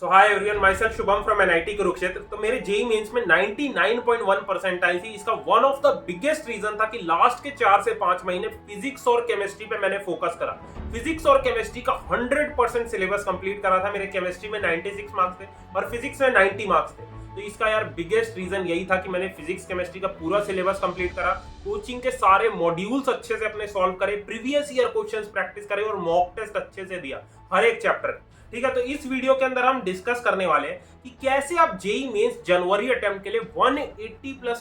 So hi everyone, myself Shubham from NIT Kurukshetra. तो मेरे JEE Mains में 99.1 परसेंटाइल थी। इसका one of the biggest reason था कि लास्ट के 4 से 5 महीने फिजिक्स और केमिस्ट्री पे मैंने फोकस करा। फिजिक्स और केमिस्ट्री का 100% सिलेबस कंप्लीट करा था। मेरे केमिस्ट्री में 96 मार्क्स थे और फिजिक्स में 90 मार्क्स थे। तो इसका यार बिगेस्ट रीजन यही था कि मैंने फिजिक्स केमिस्ट्री का पूरा सिलेबस कंप्लीट करा, कोचिंग के सारे मॉड्यूल्स अच्छे से अपने सॉल्व करे, प्रीवियस ईयर क्वेश्चंस प्रैक्टिस करे और मॉक टेस्ट अच्छे से दिया हर एक चैप्टर। ठीक है, तो इस वीडियो के अंदर हम डिस्कस करने वाले हैं कि कैसे आप जेई मेंस जनवरी अटेम्प्ट के लिए 180 प्लस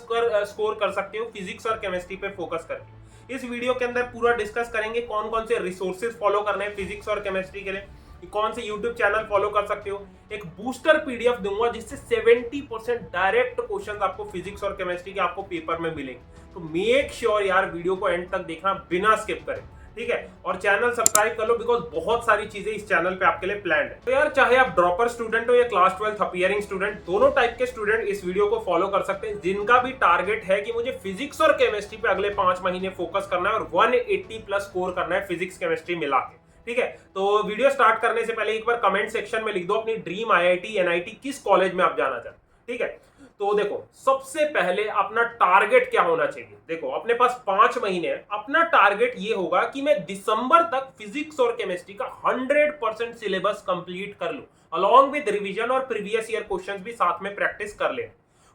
स्कोर कर सकते हो फिजिक्स और केमिस्ट्री पे फोकस करके। इस वीडियो के अंदर पूरा डिस्कस करेंगे कौन कौन से रिसोर्सेज फॉलो करने हैं फिजिक्स और केमिस्ट्री के लिए, कौन से यूट्यूब चैनल फॉलो कर सकते हो। एक बूस्टर पीडीएफ दूंगा जिससे 70% डायरेक्ट क्वेश्चंस आपको फिजिक्स और केमिस्ट्री के आपको पेपर में मिलेंगे। तो मेक श्योर यार वीडियो को एंड तक देखना बिना स्किप करें, ठीक है। और चैनल सब्सक्राइब कर लो बिकॉज बहुत सारी चीजें इस चैनल पे आपके लिए प्लान्ड है। तो यार चाहे आप ड्रॉपर स्टूडेंट हो या क्लास 12 अपीयरिंग स्टूडेंट, दोनों टाइप के स्टूडेंट इस वीडियो को फॉलो कर सकते हैं जिनका भी टारगेट है कि मुझे फिजिक्स और केमिस्ट्री पे अगले 5 महीने फोकस करना है और 180 प्लस स्कोर करना है फिजिक्स केमिस्ट्री मिला के। ठीक है, तो वीडियो स्टार्ट करने से पहले एक बार कमेंट सेक्शन में लिख दो अपनी ड्रीम आईआईटी एनआईटी किस कॉलेज में आप जाना चाहते हैं। ठीक है, तो देखो सबसे पहले अपना टारगेट क्या होना चाहिए। देखो अपने पास 5 महीने हैं, अपना टारगेट ये होगा कि मैं दिसंबर तक फिजिक्स और केमिस्ट्री का 100% सिलेबस कंप्लीट कर लूं, अलॉन्ग विद रिवीजन और प्रीवियस ईयर क्वेश्चंस भी साथ में प्रैक्टिस कर ले।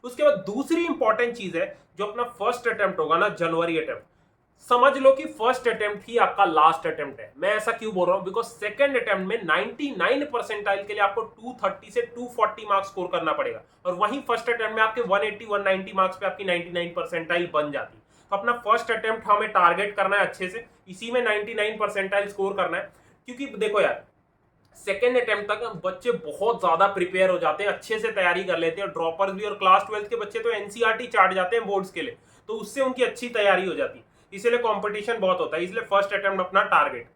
उसके बाद दूसरी इंपॉर्टेंट चीज है जो अपना फर्स्ट अटेम्प्ट होगा ना, जनवरी अटेम्प्ट, समझ लो कि फर्स्ट अटेम्प्ट ही आपका लास्ट अटेम्प्ट है। मैं ऐसा क्यों बोल रहा हूं, बिकॉज सेकंड अटेम्प्ट में 99 परसेंटाइल के लिए आपको 230 से 240 मार्क्स स्कोर करना पड़ेगा और वहीं फर्स्ट अटेम्प्ट में आपके 180 190 मार्क्स पे आपकी 99 परसेंटाइल बन जाती है। तो अपना फर्स्ट अटेम्प्ट हमें टारगेट करना है अच्छे से, इसी में 99 परसेंटाइल स्कोर करना है। क्योंकि देखो यार सेकेंड अटेम्प्ट तक बच्चे बहुत ज्यादा प्रिपेयर हो जाते हैं, अच्छे से तैयारी कर लेते हैं। ड्रॉपर्स भी और क्लास 12 के बच्चे तो एनसीईआरटी चाट जाते हैं बोर्ड्स के लिए, तो उससे उनकी अच्छी तैयारी हो जाती है, इसलिए कंपटीशन बहुत होता है। इसलिए फर्स्ट अटेम्प्ट अपना टारगेट।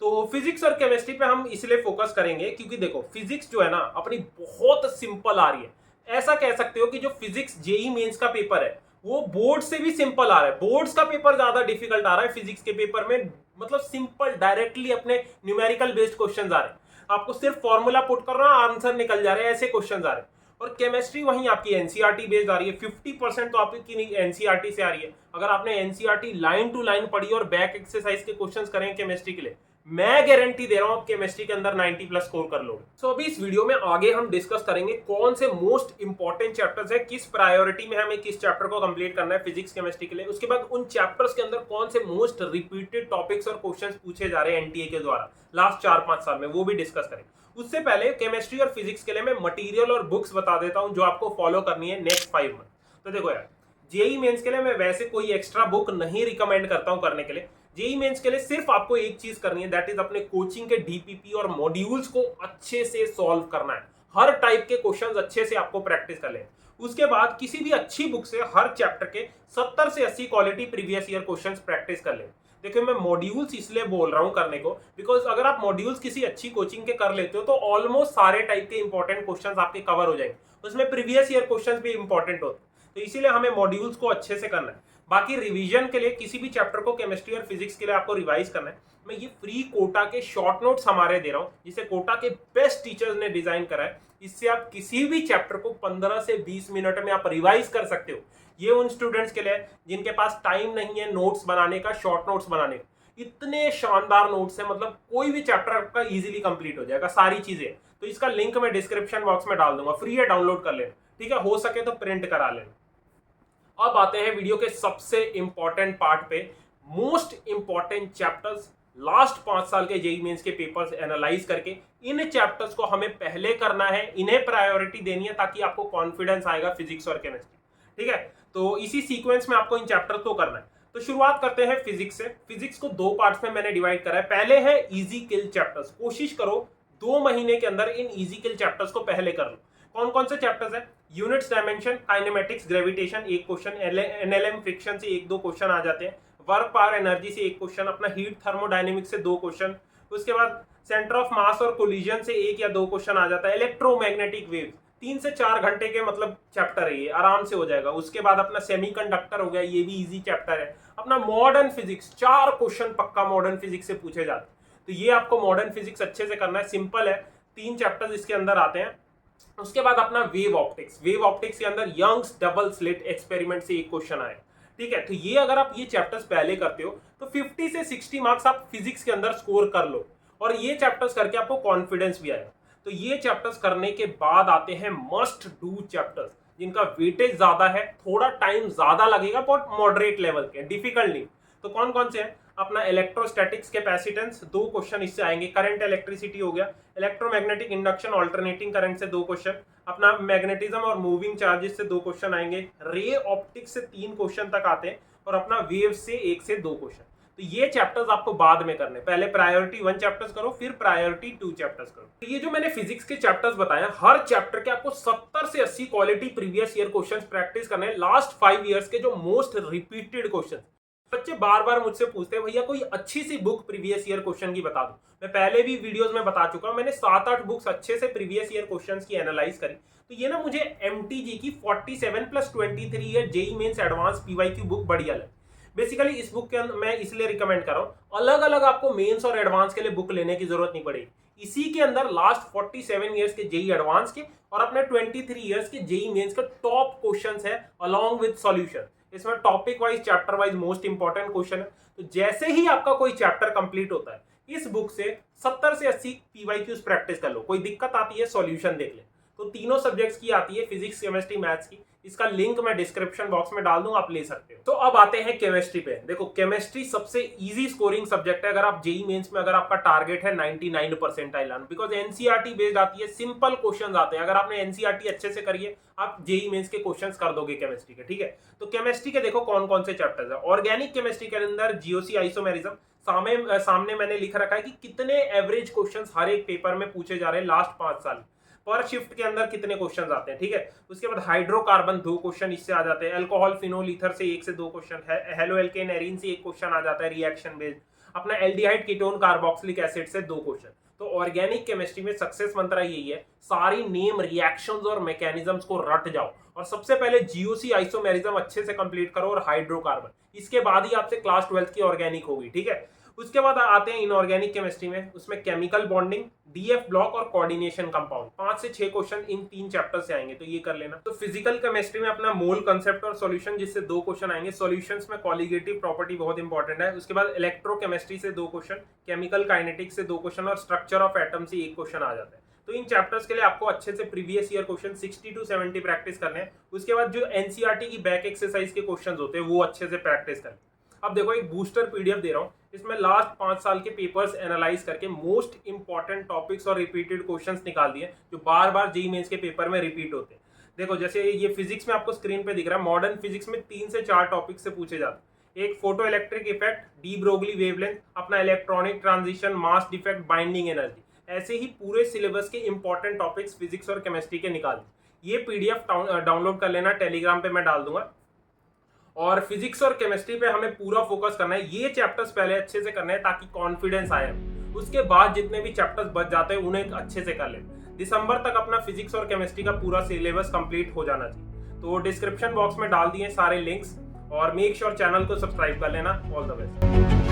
तो फिजिक्स और केमिस्ट्री पे हम इसलिए फोकस करेंगे क्योंकि देखो फिजिक्स जो है ना अपनी बहुत सिंपल आ रही है। ऐसा कह सकते हो कि जो फिजिक्स जेई मेंस का पेपर है वो बोर्ड से भी सिंपल आ रहा है। बोर्ड्स का पेपर ज्यादा डिफिकल्ट आ रहा है फिजिक्स के पेपर में, मतलब सिंपल डायरेक्टली अपने न्यूमेरिकल बेस्ड क्वेश्चन आ रहे हैं, आपको सिर्फ फॉर्मूला पुट कर रहा है आंसर निकल जा रहे हैं, ऐसे क्वेश्चन आ रहे हैं। और केमिस्ट्री वहीं आपकी एनसीईआरटी बेस्ड आ रही है, 50% तो आपकी एनसीईआरटी से आ रही है। अगर आपने एनसीईआरटी लाइन टू लाइन पढ़ी और बैक एक्सरसाइज के क्वेश्चंस करेंगे केमिस्ट्री के लिए, मैं गारंटी दे रहा हूं केमिस्ट्री के अंदर 90 प्लस स्कोर कर लोगे। सो अभी इस वीडियो में आगे हम डिस्कस करेंगे कौन से मोस्ट इंपॉर्टेंट चैप्टर्स है, किस प्रायोरिटी में हमें किस चैप्टर को कंप्लीट करना है फिजिक्स केमिस्ट्री के लिए। उसके बाद उन चैप्टर्स के अंदर कौन से मोस्ट रिपीटेड टॉपिक्स और क्वेश्चंस पूछे जा रहे हैं एनटीए के द्वारा लास्ट 4-5 साल में, वो भी डिस्कस करेंगे। उससे पहले केमिस्ट्री और फिजिक्स के लिए मैं मटेरियल और बुक्स बता देता हूं जो आपको फॉलो करनी है नेक्स्ट 5 मंथ। तो देखो यार जेई मेंस के लिए मैं वैसे कोई एक्स्ट्रा बुक नहीं रिकमेंड करता हूं करने के लिए। जेई मेंस के लिए सिर्फ आपको एक चीज करनी है, दैट इज अपने कोचिंग के डीपीपी और मॉड्यूल्स को अच्छे से सॉल्व करना है। हर टाइप के क्वेश्चंस अच्छे से आपको प्रैक्टिस कर लें। उसके बाद किसी भी अच्छी बुक से हर चैप्टर के 70 से 80 quality previous year questions practice कर लें। देखिए मैं मॉड्यूल्स इसलिए बोल रहा हूं करने को बिकॉज अगर आप मॉड्यूल्स किसी अच्छी कोचिंग के कर लेते हो तो ऑलमोस्ट सारे टाइप के इंपॉर्टेंट क्वेश्चंस आपके कवर हो जाएंगे, उसमें प्रीवियस ईयर क्वेश्चंस भी इंपॉर्टेंट होते हैं। तो इसीलिए हमें मॉड्यूल्स को अच्छे से करना है। बाकी रिवीजन के लिए किसी भी चैप्टर को केमिस्ट्री और फिजिक्स के लिए आपको रिवाइज करना है, मैं ये फ्री कोटा के शॉर्ट नोट्स हमारे दे रहा हूँ जिसे कोटा के बेस्ट टीचर्स ने डिजाइन करा है। इससे आप किसी भी चैप्टर को 15 से 20 मिनट में आप रिवाइज कर सकते हो। ये उन स्टूडेंट्स के लिए जिनके पास टाइम नहीं है नोट्स बनाने का, शॉर्ट नोट्स बनाने का। इतने शानदार नोट्स है, मतलब कोई भी चैप्टर आपका इजीली कंप्लीट हो जाएगा सारी चीजें। तो इसका लिंक मैं डिस्क्रिप्शन बॉक्स में डाल दूंगा, फ्री है, डाउनलोड कर लेना। ठीक है, हो सके तो प्रिंट करा लेना। अब आते हैं वीडियो के सबसे इंपॉर्टेंट पार्ट पे, मोस्ट इंपॉर्टेंट चैप्टर्स लास्ट 5 साल के जेईई मेंस के पेपर्स एनालाइज करके इन चैप्टर्स को हमें पहले करना है, इन्हें प्रायोरिटी देनी है ताकि आपको कॉन्फिडेंस आएगा फिजिक्स और केमिस्ट्री। ठीक है, तो इसी सीक्वेंस में आपको इन चैप्टर्स को करना है। तो शुरुआत करते हैं फिजिक्स से। फिजिक्स को 2 पार्ट्स में मैंने डिवाइड करा है। पहले है इजी किल चैप्टर्स, कोशिश करो 2 महीने के अंदर इन इजी किल चैप्टर्स को पहले कर लो। कौन कौन से चैप्टर्स है, यूनिट्स, डायमेंशन, काइनेमेटिक्स, ग्रेविटेशन एक क्वेश्चन, एनएलएम फ्रिक्शन से 1-2 क्वेश्चन आ जाते हैं, वर्क पावर एनर्जी से 1 क्वेश्चन, अपना हीट थर्मोडायनेमिक्स से 2 क्वेश्चन, उसके बाद सेंटर ऑफ मास और कोलिजन से 1 या 2 क्वेश्चन आ जाता है, इलेक्ट्रोमैग्नेटिक वेव 3 से 4 घंटे के मतलब चैप्टर है, ये आराम से हो जाएगा। उसके बाद अपना सेमीकंडक्टर हो गया, ये भी इजी चैप्टर है। अपना मॉडर्न फिजिक्स 4 क्वेश्चन पक्का मॉडर्न फिजिक्स से पूछे जाते हैं, तो ये आपको मॉडर्न फिजिक्स अच्छे से करना है। सिंपल है, 3 चैप्टर्स इसके अंदर आते हैं, उसके बाद अपना वेव ऑप्टिक्स, वेव ऑप्टिक्स के अंदर यंग्स डबल स्लिट एक्सपेरिमेंट से एक क्वेश्चन आया, ठीक है। तो ये अगर आप ये चैप्टर्स पहले करते हो तो 50 से 60 मार्क्स आप फिजिक्स के अंदर स्कोर कर लो, और ये चैप्टर्स करके आपको कॉन्फिडेंस भी आएगा। तो ये चैप्टर्स करने के बाद आते हैं मस्ट डू चैप्टर्स, जिनका वेटेज ज्यादा है, थोड़ा टाइम ज्यादा लगेगा, बहुत मॉडरेट लेवल के, डिफिकल्ट नहीं। तो कौन कौन से हैं? अपना इलेक्ट्रोस्टैटिक्स कैपेसिटेंस, 2 क्वेश्चन इससे आएंगे। करंट इलेक्ट्रिसिटी हो गया, इलेक्ट्रोमैग्नेटिक इंडक्शन ऑल्टरनेटिंग करंट से 2 क्वेश्चन, अपना मैग्नेटिज्म और मूविंग चार्जेस से 2 क्वेश्चन आएंगे, रे ऑप्टिक्स से 3 क्वेश्चन तक आते हैं, और अपना वेव से 1 से 2 क्वेश्चन। तो ये चैप्टर्स आपको बाद में करने, पहले प्रायोरिटी 1 चैप्टर्स करो, फिर प्रायोरिटी 2 चैप्टर्स करो। तो ये जो मैंने फिजिक्स के चैप्टर्स बताए, हर चैप्टर के आपको 70 से 80 quality previous year questions practice करने हैं, लास्ट 5 इयर्स के जो मोस्ट रिपीटेड क्वेश्चन। बच्चे बार बार मुझसे पूछते हैं भैया कोई अच्छी सी बुक प्रीवियस ईयर क्वेश्चन की बता दो। मैं पहले भी वीडियोस में बता चुका हूं, मैंने 7-8 बुक्स अच्छे से प्रीवियस ईयर क्वेश्चंस की एनालाइज करी। तो ये ना मुझे MTG की 47+23 year JEE Mains advanced PYQ book बढ़िया लगी। बेसिकली इस बुक के अंदर मैं इसलिए रिकमेंड कर रहा हूँ, अलग अलग आपको मेंस और एडवांस के लिए बुक लेने की जरूरत नहीं पड़ेगी। इसी के अंदर लास्ट 47 ईयर्स के जेईई एडवांस के और अपने 23 ईयर्स के जेईई मेंस के टॉप क्वेश्चंस है अलॉन्ग विद सॉल्यूशन। इसमें topic wise, chapter wise most important question है। तो जैसे ही आपका कोई चैप्टर कंप्लीट होता है, इस बुक से 70 से 80 पीवाईक्यूज प्रैक्टिस कर लो। कोई दिक्कत आती है सॉल्यूशन देख ले। तो तीनों सब्जेक्ट्स की आती है, फिजिक्स, केमिस्ट्री, मैथ्स की। इसका लिंक मैं डिस्क्रिप्शन बॉक्स में डाल दूंगा, आप ले सकते हो। तो अब आते हैं केमिस्ट्री पे। देखो केमिस्ट्री सबसे इजी स्कोरिंग सब्जेक्ट है अगर आप जेईई मेंस में, अगर आपका टारगेट है 99 परसेंटाइल आना, बिकॉज एनसीईआरटी बेस्ड आती है, सिंपल क्वेश्चन आते हैं। अगर आपने एनसीईआरटी अच्छे से करिए, आप जेईई मेंस के क्वेश्चन कर दोगे केमिस्ट्री के, ठीक है। तो केमिस्ट्री के देखो कौन कौन से चैप्टर्स है। ऑर्गेनिक केमिस्ट्री के अंदर जीओसी, आइसोमेरिज्म, सामने मैंने लिख रखा है कि कितने एवरेज क्वेश्चंस हर एक पेपर में पूछे जा रहे हैं लास्ट 5 साल, पर शिफ्ट के अंदर कितने क्वेश्चंस आते हैं, ठीक है। उसके बाद हाइड्रोकार्बन 2 क्वेश्चन इससे आ जाते हैं, अल्कोहल, फिनोल, ईथर से 1 से 2 क्वेश्चन है, हेलो एल्केन, एरीन से 1 क्वेश्चन आ जाता है रिएक्शन बेस्ड, अपना एल्डिहाइड, कीटोन, कार्बोक्सिलिक एसिड से 2 क्वेश्चन। तो ऑर्गेनिक केमिस्ट्री में सक्सेस मंत्र यही है, सारी नेम, रिएक्शंस और मैकेनिज्म्स को रट जाओ, और सबसे पहले जीओसी, आइसोमेरिज्म अच्छे से कंप्लीट करो, और हाइड्रोकार्बन, इसके बाद ही आपसे क्लास 12 की ऑर्गेनिक होगी, ठीक है। उसके बाद आते हैं इनऑर्गेनिक केमिस्ट्री में, उसमें केमिकल बॉन्डिंग, डीएफ ब्लॉक और कोऑर्डिनेशन कंपाउंड, 5 से 6 क्वेश्चन इन 3 चैप्टर से आएंगे, तो ये कर लेना। तो फिजिकल केमिस्ट्री में अपना मोल कंसेप्ट और सॉल्यूशन, जिससे 2 क्वेश्चन आएंगे। सॉल्यूशंस में कॉलिगेटिव प्रॉपर्टी बहुत इंपॉर्टेंट है। उसके बाद इलेक्ट्रोकेमिस्ट्री से 2 क्वेश्चन, केमिकल काइनेटिक्स से 2 क्वेश्चन, और स्ट्रक्चर ऑफ एटम से 1 क्वेश्चन आ जाता है। तो इन चैप्टर्स के लिए आपको अच्छे से previous year question 60 to 70 practice करने हैं। उसके बाद जो एनसीईआरटी की बैक एक्सरसाइज के क्वेश्चन होते हैं वो अच्छे से प्रैक्टिस करने। अब देखो एक बूस्टर पीडीएफ दे रहा हूँ, इसमें लास्ट 5 साल के पेपर्स एनालाइज करके मोस्ट इंपॉर्टेंट टॉपिक्स और रिपीटेड क्वेश्चंस निकाल दिए जो बार बार जेईई मेंस के पेपर में रिपीट होते हैं। देखो जैसे ये फिजिक्स में आपको स्क्रीन पे दिख रहा है, मॉडर्न फिजिक्स में 3 से 4 टॉपिक से पूछे जाते हैं। एक photo electric effect, de Broglie wavelength, अपना electronic transition, mass defect, binding energy, ऐसे ही पूरे सिलेबस के इंपॉर्टेंट टॉपिक्स फिजिक्स और केमिस्ट्री के निकाल दिए। ये पीडीएफ डाउनलोड कर लेना, टेलीग्राम पे मैं डाल दूंगा। और फिजिक्स और केमिस्ट्री पे हमें पूरा फोकस करना है, ये चैप्टर्स पहले अच्छे से करना है ताकि कॉन्फिडेंस आए। उसके बाद जितने भी चैप्टर्स बच जाते हैं उन्हें अच्छे से कर ले। दिसंबर तक अपना फिजिक्स और केमिस्ट्री का पूरा सिलेबस कंप्लीट हो जाना चाहिए। तो डिस्क्रिप्शन बॉक्स में डाल दिए सारे लिंक्स, और मेक श्योर चैनल को सब्सक्राइब कर लेना। All the best.